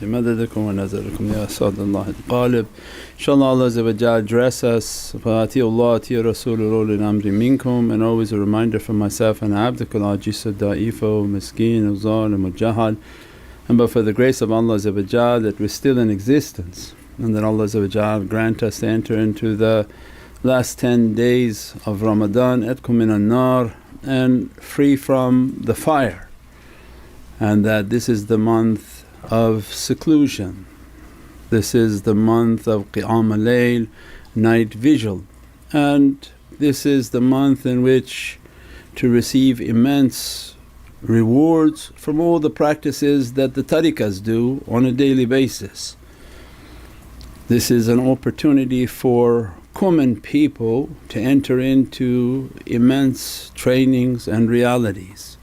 بمددكم ونظركم يا أسعد الله القالب. Inshallah, Allah Azza wa Jal address us, فَأَتِيُوا اللَّهَ أَتِيُوا رَسُولُ أُولِي الْأَمْرِ مِنْكُمْ. And always a reminder for myself, and عبدك العاجز الضعيف مسكين الظالم الجهل. And but for the grace of Allah Azza wa Jal that we're still in existence, and that Allah Azza wa Jal grant us to enter into the last 10 days of Ramadan, atkum minan nar, and free from the fire. And that this is the month of seclusion, this is the month of qiyam al-layl, night vigil, and this is the month in which to receive immense rewards from all the practices that the tariqahs do on a daily basis. This is an opportunity for common people to enter into immense trainings and realities.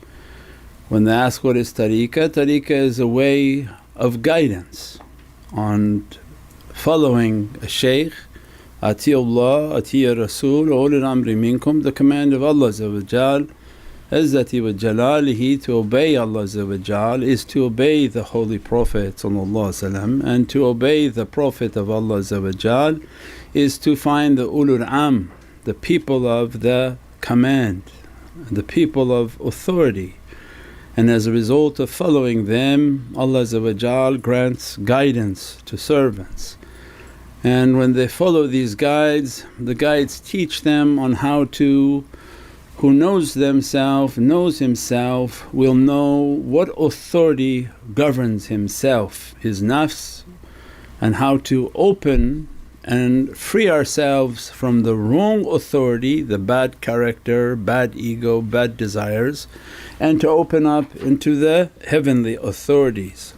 When they ask what is tariqah, tariqah is a way of guidance on following a shaykh, Atiyullah, Atiya Rasul, ulil amri minkum, the command of Allah Izzati wa Jalalihi. To obey Allah is to obey the Holy Prophet, and to obey the Prophet of Allah is to find the ulul am, the people of the command, the people of authority. And as a result of following them, Allah grants guidance to servants. And when they follow these guides, the guides teach them on how to, who knows themselves, knows himself, will know what authority governs himself, his nafs, and how to open and free ourselves from the wrong authority, the bad character, bad ego, bad desires, and to open up into the heavenly authorities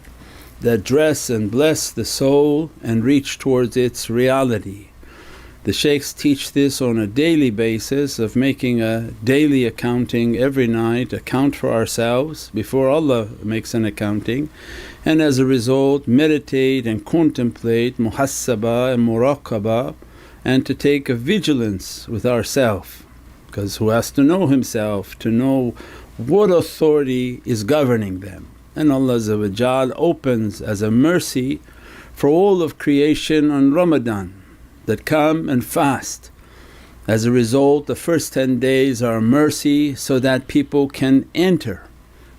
that dress and bless the soul and reach towards its reality. The shaykhs teach this on a daily basis of making a daily accounting every night, account for ourselves before Allah makes an accounting, and as a result meditate and contemplate muhassaba and muraqaba, and to take a vigilance with ourself, because who has to know himself to know what authority is governing them. And Allah opens as a mercy for all of creation on Ramadan that come and fast. As a result, the first 10 days are mercy so that people can enter.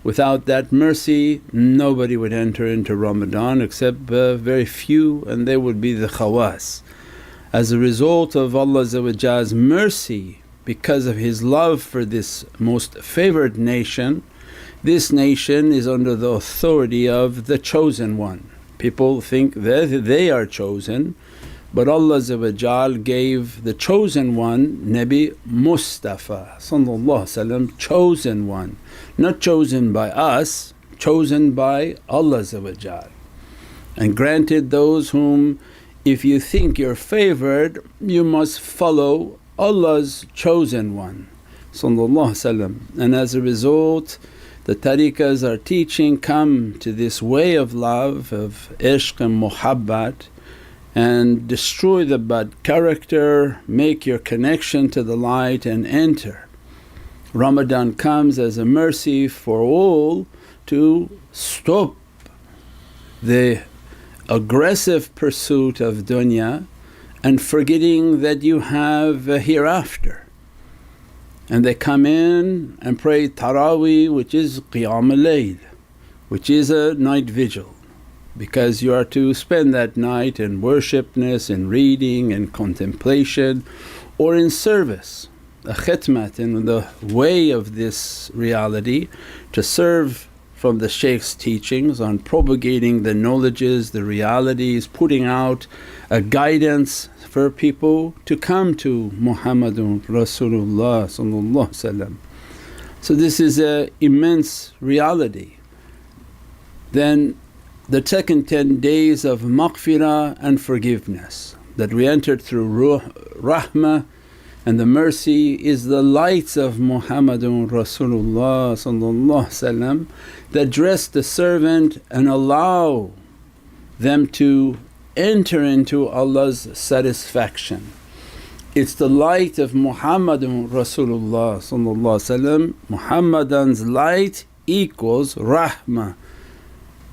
Without that mercy, nobody would enter into Ramadan except very few, and they would be the khawas. As a result of Allah's mercy, because of His love for this most favoured nation, this nation is under the authority of the chosen one. People think that they are chosen, but Allah gave the chosen one Nabi Mustafa chosen one, not chosen by us, chosen by Allah, and granted those whom if you think you're favoured you must follow Allah's chosen one. And as a result the tariqahs are teaching, come to this way of love, of ishq and muhabbat, and destroy the bad character, make your connection to the light and enter. Ramadan comes as a mercy for all to stop the aggressive pursuit of dunya and forgetting that you have a hereafter. And they come in and pray taraweeh, which is qiyam al-layl, which is a night vigil, because you are to spend that night in worshipness, in reading and contemplation, or in service, a khidmat in the way of this reality, to serve from the shaykh's teachings on propagating the knowledges, the realities, putting out a guidance for people to come to Muhammadun Rasulullah. So this is an immense reality. Then the second 10 days of maghfirah and forgiveness, that we entered through rahmah, and the mercy is the lights of Muhammadun Rasulullah that dress the servant and allow them to enter into Allah's satisfaction. It's the light of Muhammadun Rasulullah. Muhammadan's light equals rahmah,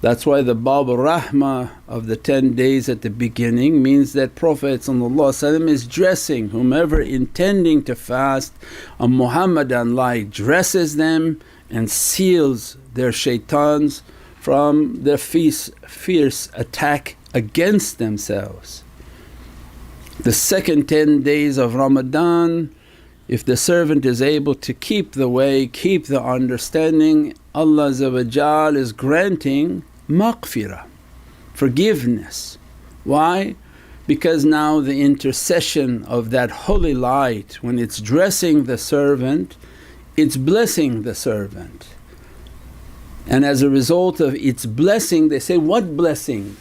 That's why the Bab rahmah of the 10 days at the beginning means that Prophet is dressing whomever intending to fast a Muhammadan light, dresses them and seals their shaitans from their fierce attack against themselves. The second 10 days of Ramadan, if the servant is able to keep the way, keep the understanding, Allah is granting maghfirah, forgiveness. Why? Because now the intercession of that holy light, when it's dressing the servant, it's blessing the servant. And as a result of its blessing, they say, what blessing?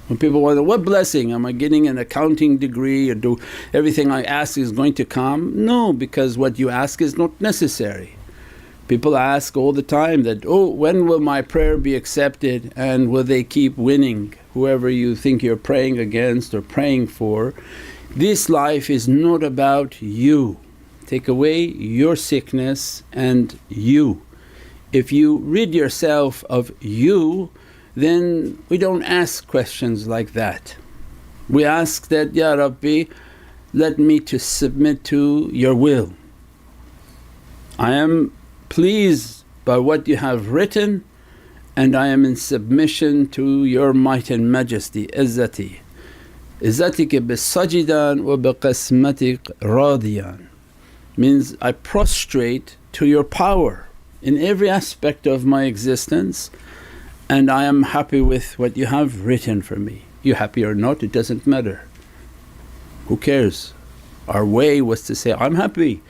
When people wonder, what blessing? Am I getting an accounting degree, or do everything I ask is going to come? No, because what you ask is not necessary. People ask all the time that, oh, when will my prayer be accepted and will they keep winning whoever you think you're praying against or praying for. This life is not about you. Take away your sickness and you. If you rid yourself of you, then we don't ask questions like that. We ask that, Ya Rabbi, let me to submit to your will. I am pleased by what you have written and I am in submission to your might and majesty, izzati. Izzatika bisajidan wa biqasmatik radiyan, means I prostrate to your power in every aspect of my existence and I am happy with what you have written for me. You happy or not, it doesn't matter. Who cares? Our way was to say, I'm happy.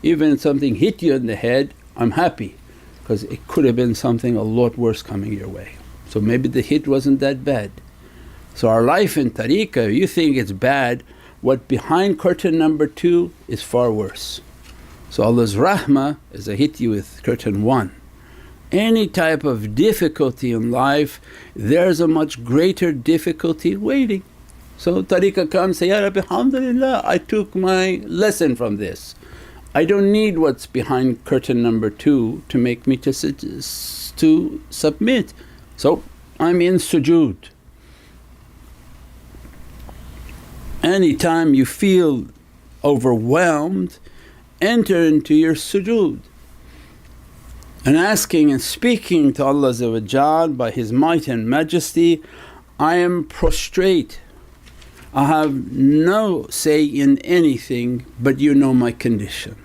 Even if something hit you in the head, I'm happy, because it could have been something a lot worse coming your way. So maybe the hit wasn't that bad. So our life in tariqah, you think it's bad, what behind curtain number 2 is far worse. So Allah's rahmah is I hit you with curtain 1. Any type of difficulty in life, there's a much greater difficulty waiting. So tariqah comes, say, Ya Rabbi, alhamdulillah, I took my lesson from this. I don't need what's behind curtain number 2 to make me to submit. So I'm in sujood. Anytime you feel overwhelmed, enter into your sujood and asking and speaking to Allah by His might and majesty, I am prostrate. I have no say in anything but you know my condition.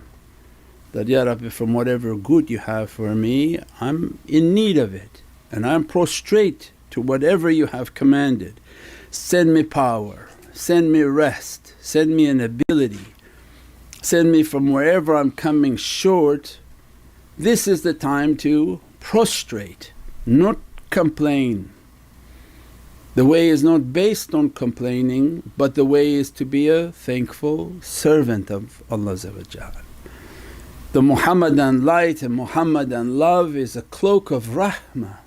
That, Ya Rabbi, from whatever good you have for me, I'm in need of it and I'm prostrate to whatever you have commanded. Send me power, send me rest, send me an ability, send me from wherever I'm coming short. This is the time to prostrate, not complain. The way is not based on complaining, but the way is to be a thankful servant of Allah. The Muhammadan light and Muhammadan love is a cloak of rahmah,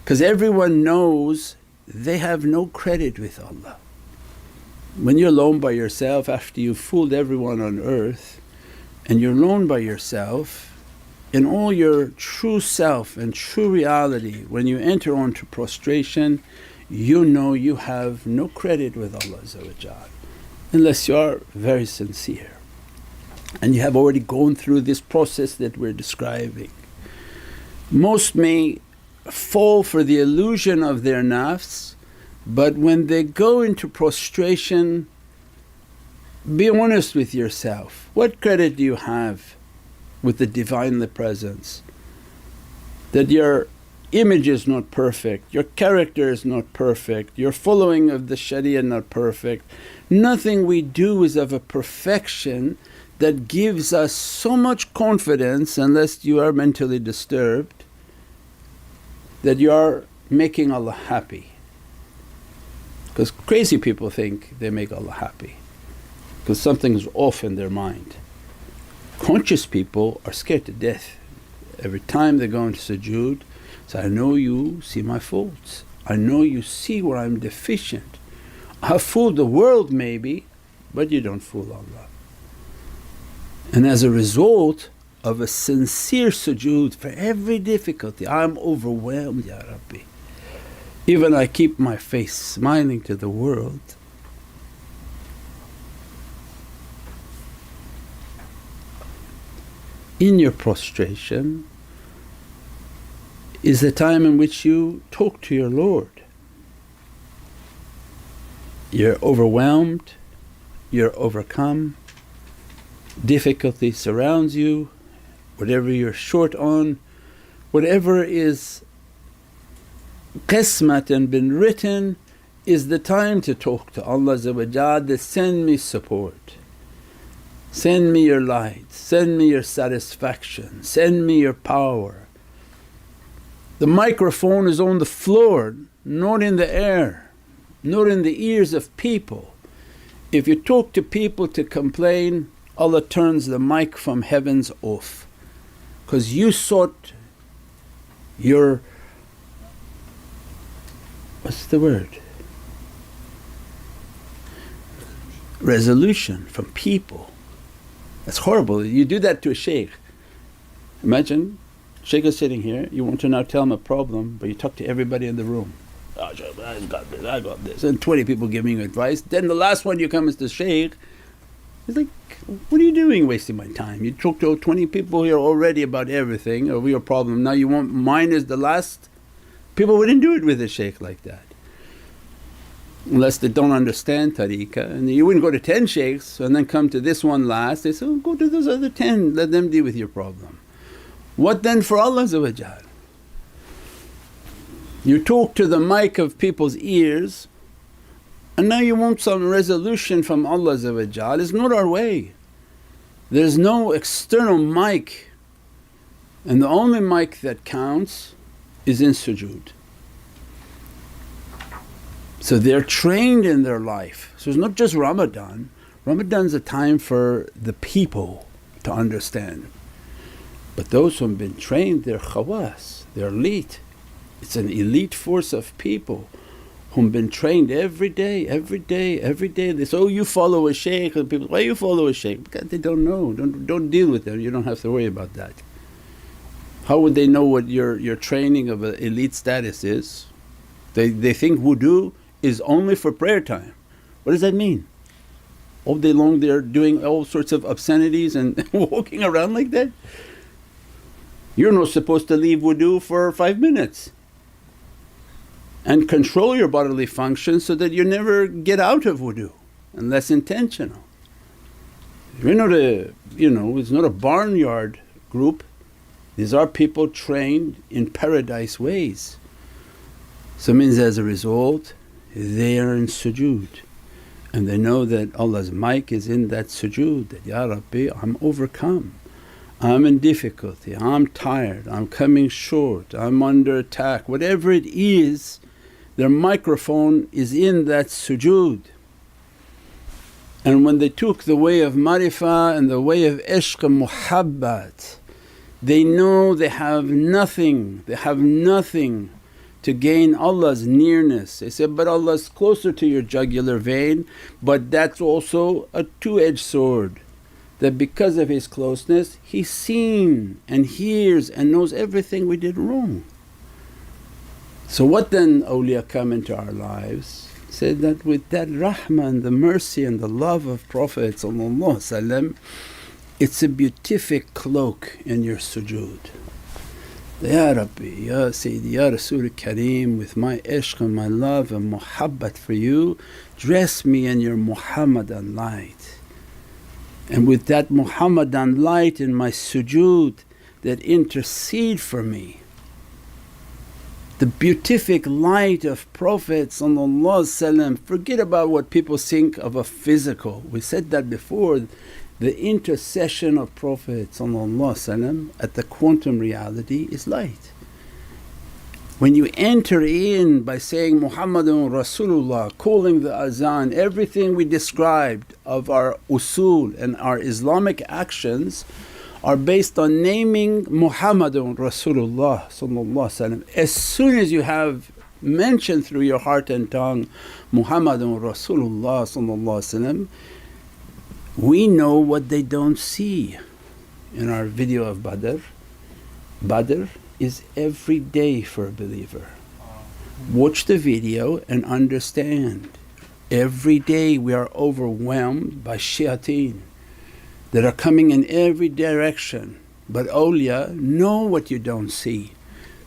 because everyone knows they have no credit with Allah. When you're alone by yourself after you've fooled everyone on earth and you're alone by yourself, in all your true self and true reality, when you enter onto prostration, you know you have no credit with Allah unless you are very sincere and you have already gone through this process that we're describing. Most may fall for the illusion of their nafs, but when they go into prostration, be honest with yourself. What credit do you have with the Divinely Presence? That your image is not perfect, your character is not perfect, your following of the sharia not perfect. Nothing we do is of a perfection that gives us so much confidence, unless you are mentally disturbed, that you are making Allah happy. Because crazy people think they make Allah happy because something's off in their mind. Conscious people are scared to death. Every time they go into sujood, say, I know you see my faults, I know you see where I'm deficient. I have fooled the world maybe, but you don't fool Allah. And as a result, of a sincere sujood for every difficulty. I'm overwhelmed, Ya Rabbi. Even I keep my face smiling to the world. In your prostration is the time in which you talk to your Lord. You're overwhelmed, you're overcome, difficulty surrounds you, whatever you're short on, whatever is qismat and been written is the time to talk to Allah that send me support, send me your light, send me your satisfaction, send me your power. The microphone is on the floor, not in the air, not in the ears of people. If you talk to people to complain, Allah turns the mic from heavens off, because you sought your, what's the word? Resolution from people. That's horrible. You do that to a shaykh. Imagine shaykh is sitting here, you want to now tell him a problem but you talk to everybody in the room. Oh shaykh, I got this, and 20 people giving you advice. Then the last one you come is the shaykh. He's like, what are you doing wasting my time? You talk to 20 people here already about everything over your problem, now you want mine is the last? People wouldn't do it with a shaykh like that unless they don't understand tariqah. And you wouldn't go to 10 shaykhs and then come to this one last. They say, oh, go to those other 10, let them deal with your problem. What then for Allah? You talk to the mic of people's ears and now you want some resolution from Allah. It's not our way. There's no external mic, and the only mic that counts is in sujood. So they're trained in their life. So it's not just Ramadan. Ramadan's a time for the people to understand. But those who have been trained, they're khawas, they're elite. It's an elite force of people who've been trained every day. They say, oh you follow a shaykh, and people, why you follow a shaykh? Because they don't know, don't deal with them, you don't have to worry about that. How would they know what your training of an elite status is? They think wudu is only for prayer time. What does that mean? All day long they're doing all sorts of obscenities and walking around like that? You're not supposed to leave wudu for 5 minutes and control your bodily functions so that you never get out of wudu unless intentional. You're not it's not a barnyard group. These are people trained in paradise ways. So it means as a result they are in sujood and they know that Allah's mic is in that sujood, that, Ya Rabbi, I'm overcome, I'm in difficulty, I'm tired, I'm coming short, I'm under attack. Whatever it is, their microphone is in that sujood. And when they took the way of marifah and the way of ishq and muhabbat, they know they have nothing to gain Allah's nearness. They said, but Allah's closer to your jugular vein, but that's also a two-edged sword, that because of His closeness He's seen and hears and knows everything we did wrong. So what then awliya come into our lives? Said that with that rahmah and the mercy and the love of Prophet, it's a beatific cloak in your sujood. Ya Rabbi, Ya Sayyidi, Ya Rasul Kareem, with my ishq and my love and muhabbat for you, dress me in your Muhammadan light. And with that Muhammadan light in my sujood, that intercede for me. The beatific light of Prophet, forget about what people think of a physical. We said that before. The intercession of Prophet at the quantum reality is light. When you enter in by saying Muhammadun Rasulullah, calling the azan, everything we described of our usul and our Islamic actions are based on naming Muhammadun Rasulullah. As soon as you have mentioned through your heart and tongue Muhammadun Rasulullah, we know what they don't see. in our video of Badr, Badr is every day for a believer. Watch the video and understand. Every day we are overwhelmed by shayateen that are coming in every direction, but awliya know what you don't see.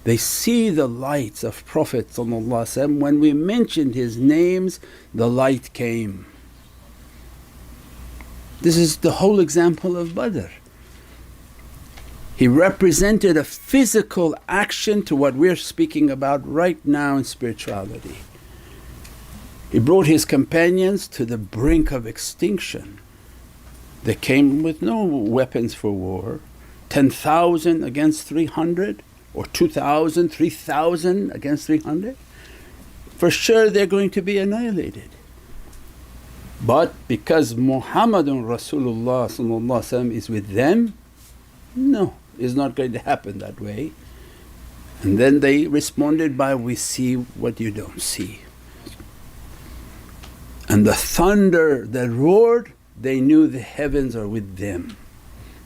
They see the lights of Prophet. When we mentioned his names, the light came. This is the whole example of Badr. He represented a physical action to what we're speaking about right now in spirituality. He brought his companions to the brink of extinction. They came with no weapons for war, 10,000 against 300 or 2,000, 3,000 against 300. For sure they're going to be annihilated. But because Muhammadun Rasulullah is with them, no, it's not going to happen that way. And then they responded by, we see what you don't see. And the thunder that roared, they knew the heavens are with them,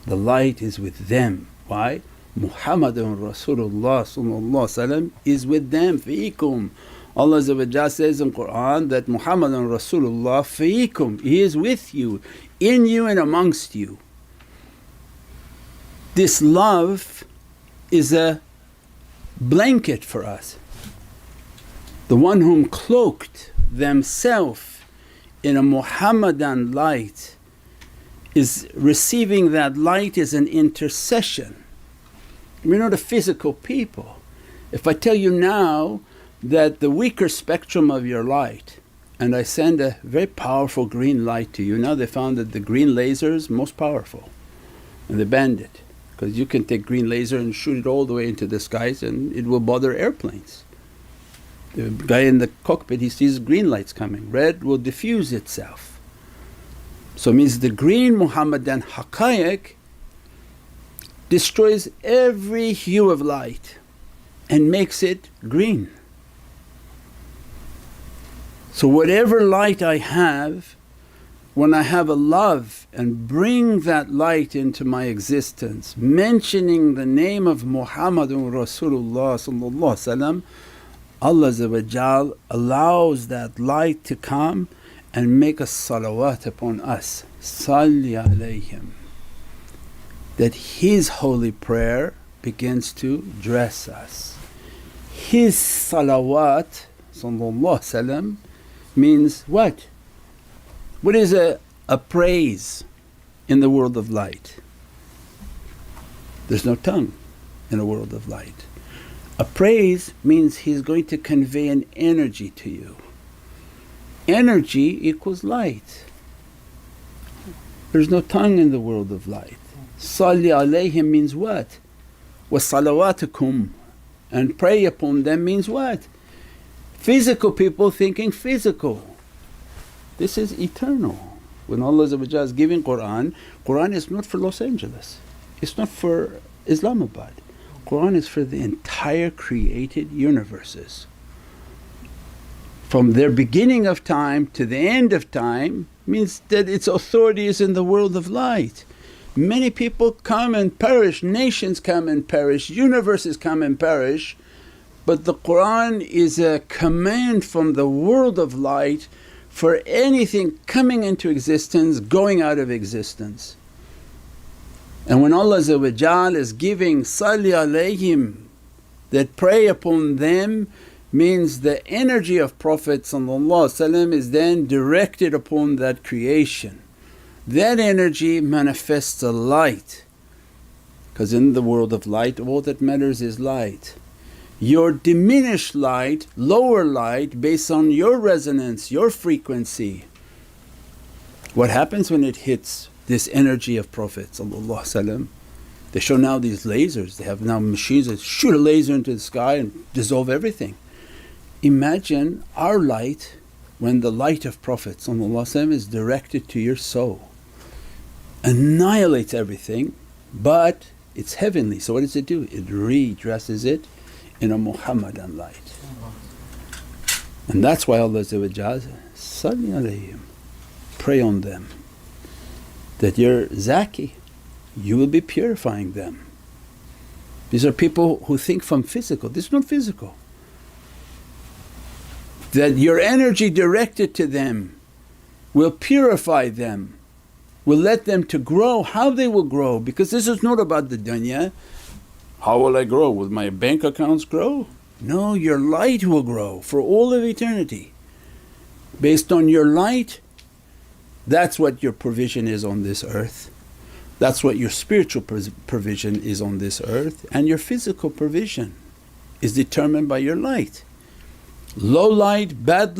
the light is with them. Why? Muhammadun Rasulullah is with them, fiikum. Allah says in Qur'an that Muhammadun Rasulullah fiikum, He is with you, in you and amongst you. This love is a blanket for us. The one whom cloaked themselves in a Muhammadan light is receiving that light as an intercession. We're not a physical people. If I tell you now that the weaker spectrum of your light and I send a very powerful green light to you, now they found that the green laser is most powerful and they banned it because you can take green laser and shoot it all the way into the skies and it will bother airplanes. The guy in the cockpit, he sees green lights coming, red will diffuse itself. So it means the green Muhammadan haqqaiq destroys every hue of light and makes it green. So whatever light I have, when I have a love and bring that light into my existence, mentioning the name of Muhammadun Rasulullah, Allah allows that light to come and make a salawat upon us, salli alayhim. That His holy prayer begins to dress us. His salawat means what? What is a praise in the world of light? There's no tongue in a world of light. A praise means he's going to convey an energy to you. Energy equals light. There's no tongue in the world of light. Salli alayhim means what? Wa salawatukum, and pray upon them means what? Physical people thinking physical. This is eternal. When Allah is giving Qur'an, Qur'an is not for Los Angeles, it's not for Islamabad. Qur'an is for the entire created universes. From their beginning of time to the end of time means that its authority is in the world of light. Many people come and perish, nations come and perish, universes come and perish, but the Qur'an is a command from the world of light for anything coming into existence, going out of existence. And when Allah is giving salli alayhim, that pray upon them, means the energy of Prophet is then directed upon that creation. That energy manifests a light, because in the world of light all that matters is light. Your diminished light, lower light based on your resonance, your frequency. What happens when it hits this energy of Prophet? They show now these lasers, they have now machines that shoot a laser into the sky and dissolve everything. Imagine our light when the light of Prophet is directed to your soul, annihilates everything, but it's heavenly. So what does it do? It redresses it in a Muhammadan light. And that's why Allah Salli alayhim, pray on them. That you're Zaki, you will be purifying them. These are people who think from physical, this is not physical. That your energy directed to them will purify them, will let them to grow. How they will grow? Because this is not about the dunya. How will I grow? Will my bank accounts grow? No, your light will grow for all of eternity. Based on your light, that's what your provision is on this earth. That's what your spiritual provision is on this earth, and your physical provision is determined by your light. Low light, bad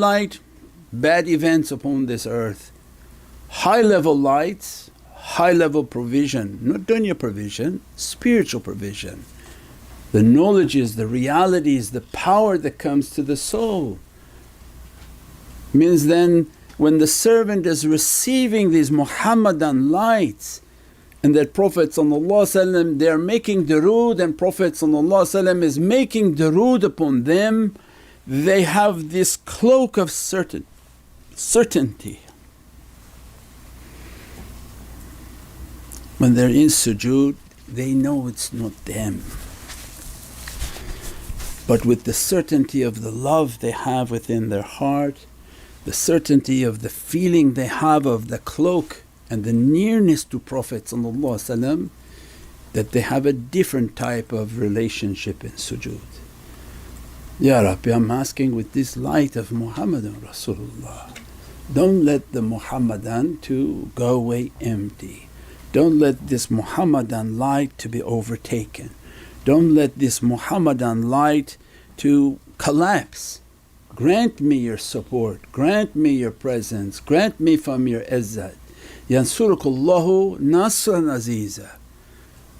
events upon this earth. High level lights, high level provision, not dunya provision, spiritual provision. The knowledges, the realities, the power that comes to the soul. Means then when the servant is receiving these Muhammadan lights, and that Prophet they are making durood, and Prophet is making durood upon them, they have this cloak of certainty. When they're in sujood, they know it's not them. But with the certainty of the love they have within their heart, the certainty of the feeling they have of the cloak and the nearness to Prophet that they have a different type of relationship in sujood. Ya Rabbi, I'm asking with this light of Muhammadan Rasulullah, don't let the Muhammadan to go away empty. Don't let this Muhammadan light to be overtaken. Don't let this Muhammadan light to collapse. Grant me your support, grant me your presence, grant me from your izzat. Yansurukullahu nasran aziza.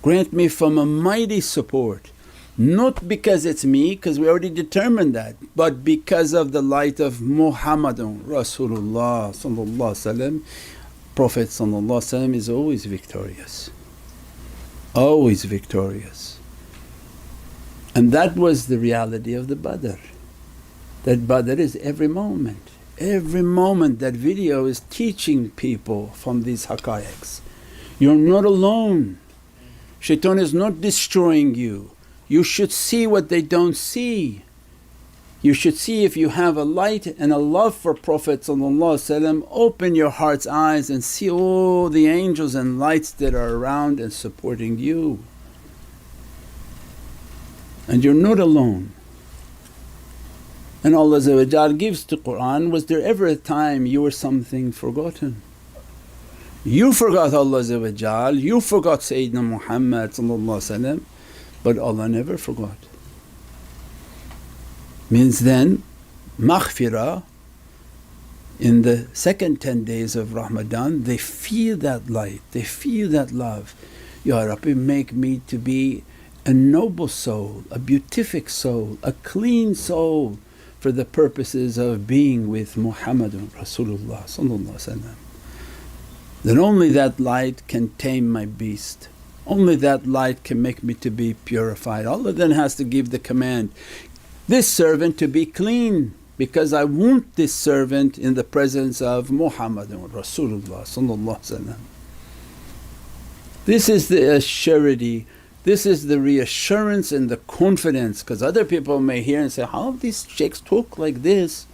Grant me from a mighty support, not because it's me, because we already determined that, but because of the light of Muhammadun Rasulullah. Prophet is always victorious, always victorious. And that was the reality of the Badr. That Badr is every moment. Every moment that video is teaching people from these haqqaiqs. You're not alone, shaitan is not destroying you. You should see what they don't see. You should see if you have a light and a love for Prophet open your heart's eyes and see all the angels and lights that are around and supporting you. And you're not alone. And Allah gives to Qur'an, was there ever a time you were something forgotten? You forgot Allah, you forgot Sayyidina Muhammad, but Allah never forgot. Means then maghfirah in the second 10 days of Ramadan, they feel that light, they feel that love. Ya Rabbi, make me to be a noble soul, a beatific soul, a clean soul for the purposes of being with Muhammadun Rasulullah. Then only that light can tame my beast, only that light can make me to be purified. Allah then has to give the command, this servant to be clean, because I want this servant in the presence of Muhammadun Rasulullah. This is the assurity, this is the reassurance and the confidence, because other people may hear and say, how these shaykhs talk like this?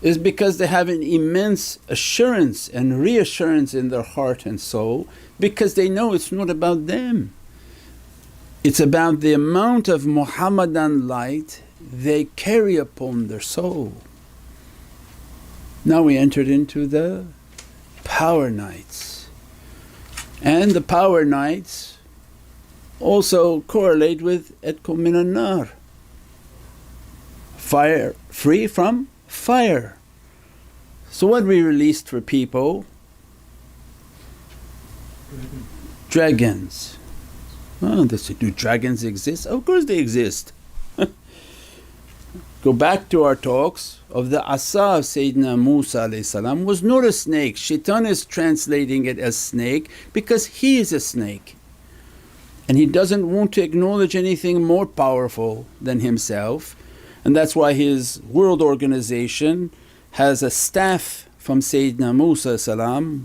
Is because they have an immense assurance and reassurance in their heart and soul, because they know it's not about them. It's about the amount of Muhammadan light they carry upon their soul. Now we entered into the power nights, and the power nights also correlate with Atkum minan nar, fire, free from fire. So what we released for people? Dragons. Oh, they say, do dragons exist? Of course they exist. Go back to our talks of the asa of Sayyidina Musa was not a snake. Shaitan is translating it as snake because he is a snake and he doesn't want to acknowledge anything more powerful than himself, and that's why his world organization has a staff from Sayyidina Musa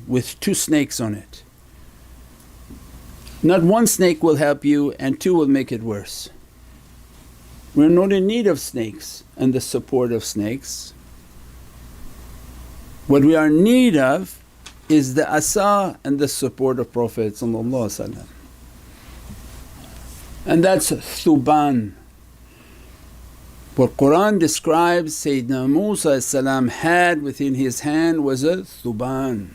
with 2 snakes on it. Not one snake will help you and two will make it worse. We're not in need of snakes and the support of snakes. What we are in need of is the asa and the support of Prophet, and that's thuban. What Qur'an describes Sayyidina Musa had within his hand was a thuban.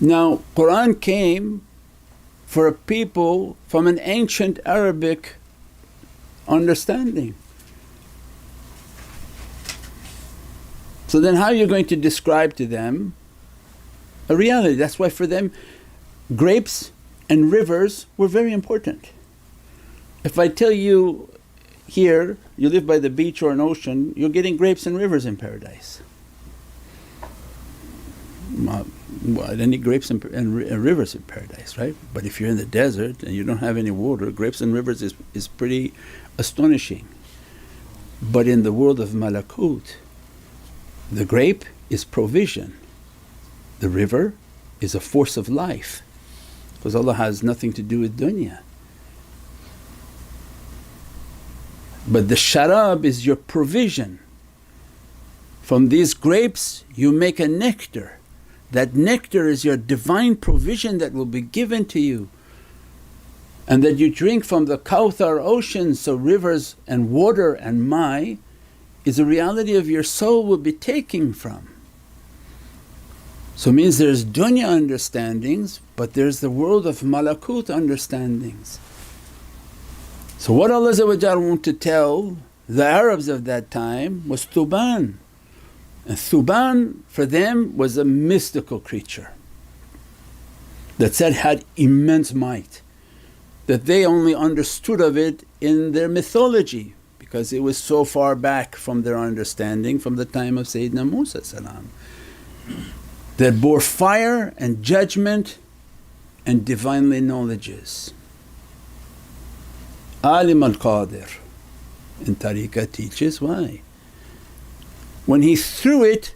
Now Qur'an came for a people from an ancient Arabic understanding. So then how are you going to describe to them a reality? That's why for them grapes and rivers were very important. If I tell you here you live by the beach or an ocean, you're getting grapes and rivers in paradise. Well, any grapes and rivers in paradise, right? But if you're in the desert and you don't have any water, grapes and rivers is pretty astonishing. But in the world of malakut, the grape is provision, the river is a force of life, because Allah has nothing to do with dunya. But the sharab is your provision. From these grapes you make a nectar. That nectar is your divine provision that will be given to you, and that you drink from the Kawthar ocean. So rivers and water and mai is a reality of your soul will be taking from. So it means there's dunya understandings but there's the world of malakut understandings. So what Allah wanted to tell the Arabs of that time was thuban. And thuban for them was a mystical creature that said had immense might, that they only understood of it in their mythology because it was so far back from their understanding from the time of Sayyidina Musa that bore fire and judgment and Divinely knowledges. Alim al-Qadir in tariqah teaches why. When he threw it,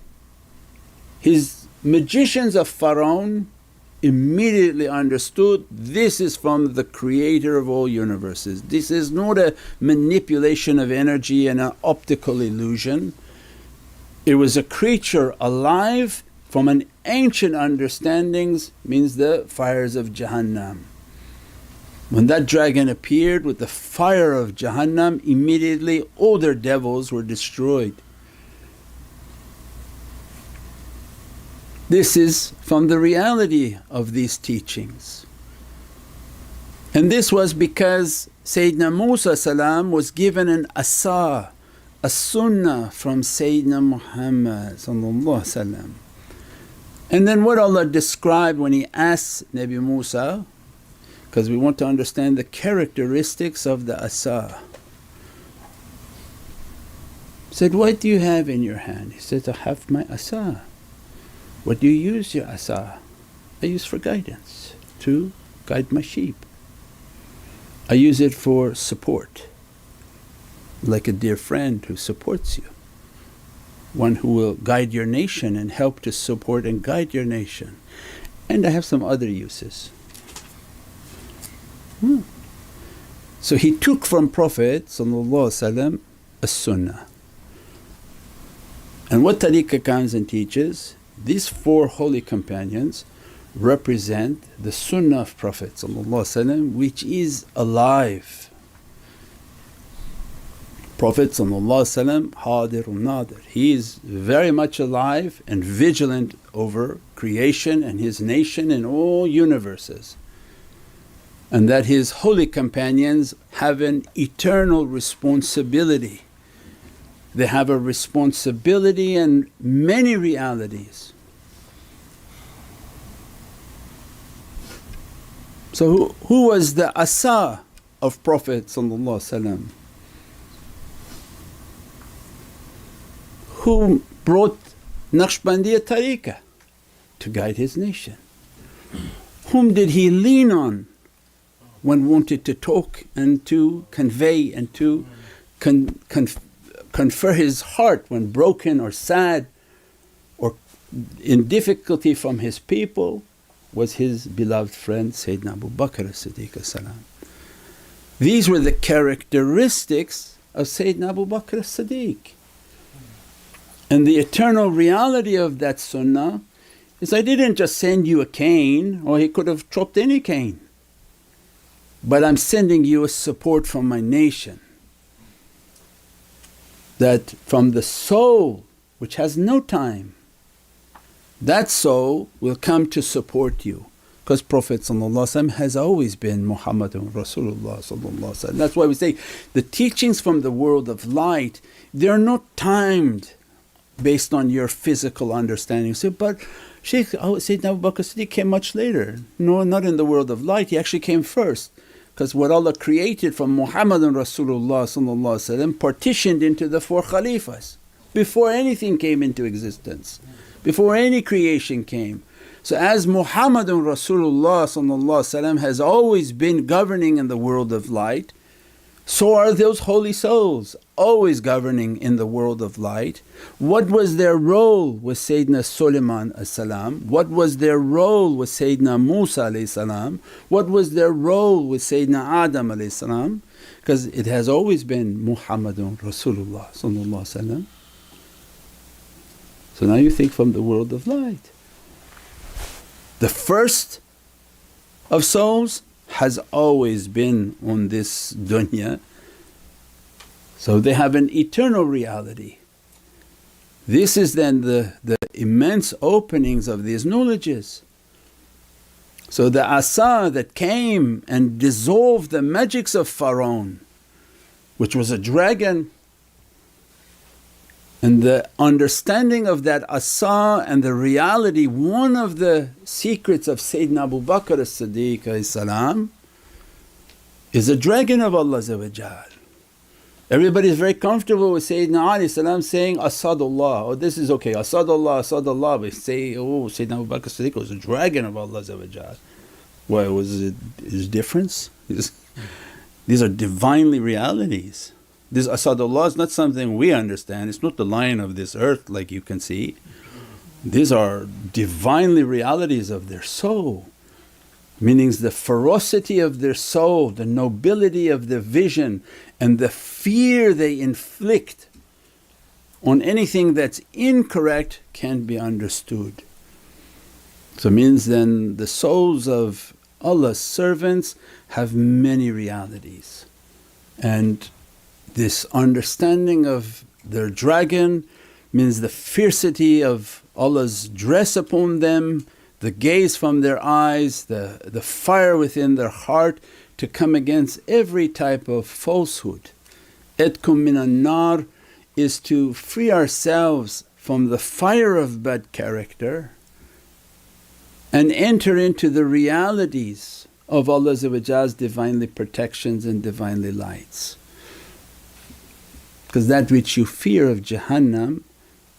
his magicians of Pharaoh immediately understood this is from the creator of all universes. This is not a manipulation of energy and an optical illusion. It was a creature alive from an ancient understandings, means the fires of Jahannam. When that dragon appeared with the fire of Jahannam, immediately all their devils were destroyed. This is from the reality of these teachings. And this was because Sayyidina Musa was given an asa, a sunnah from Sayyidina Muhammad. And then what Allah described when He asked Nabi Musa, because we want to understand the characteristics of the asa. Said, what do you have in your hand? He said, I have my asa. What do you use your asa? I use for guidance, to guide my sheep. I use it for support, like a dear friend who supports you, one who will guide your nation and help to support and guide your nation. And I have some other uses. So he took from Prophet a sunnah. And what tariqah comes and teaches, these four holy companions represent the sunnah of Prophet which is alive. Prophet hadirun nadir, he is very much alive and vigilant over creation and his nation and all universes. And that his holy companions have an eternal responsibility. They have a responsibility and many realities. So who was the asa of Prophet? Who brought Naqshbandiya tariqah to guide his nation? Whom did he lean on when wanted to talk and to convey and to confer his heart when broken or sad or in difficulty from his people? was his beloved friend Sayyidina Abu Bakr as-Siddiq as-Salam. These were the characteristics of Sayyidina Abu Bakr as-Siddiq. And the eternal reality of that sunnah is, I didn't just send you a cane, or he could have chopped any cane, but I'm sending you a support from my nation, that from the soul which has no time, that soul will come to support you. Because Prophet has always been Muhammadun Rasulullah. That's why we say the teachings from the world of light, they're not timed based on your physical understanding. So, but Shaykh, Sayyidina Abu Bakr Siddiq came much later. No, not in the world of light, he actually came first. Because what Allah created from Muhammadun Rasulullah partitioned into the 4 Khalifas before anything came into existence, before any creation came. So as Muhammadun Rasulullah has always been governing in the world of light, so are those holy souls always governing in the world of light. What was their role with Sayyidina Sulaiman as-salam? What was their role with Sayyidina Musa alayhi salam? What was their role with Sayyidina Adam alayhi salam? Because it has always been Muhammadun Rasulullah. So now you think from the world of light. The first of souls has always been on this dunya, so they have an eternal reality. This is then the immense openings of these knowledges. So the asa that came and dissolved the magics of Pharaoh, which was a dragon, and the understanding of that asa and the reality, one of the secrets of Sayyidina Abu Bakr as-Siddiq is a dragon of Allah. Everybody is very comfortable with Sayyidina Ali saying, Asadullah, oh this is okay, Asadullah, Asadullah, but say, oh Sayyidina Abu Bakr as-Siddiq was a dragon of Allah. Why was it his difference? These are Divinely realities. This Asadullah is not something we understand, it's not the lion of this earth like you can see. These are Divinely realities of their soul, meaning the ferocity of their soul, the nobility of their vision, and the fear they inflict on anything that's incorrect can be understood. So means then the souls of Allah's servants have many realities, and this understanding of their dragon means the fiercity of Allah's dress upon them, the gaze from their eyes, the fire within their heart to come against every type of falsehood. Itkum minan nar is to free ourselves from the fire of bad character and enter into the realities of Allah's Divinely protections and Divinely lights. Because that which you fear of Jahannam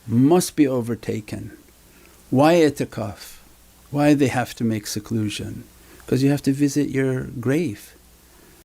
must be overtaken. Why itikaf? Why they have to make seclusion? Because you have to visit your grave.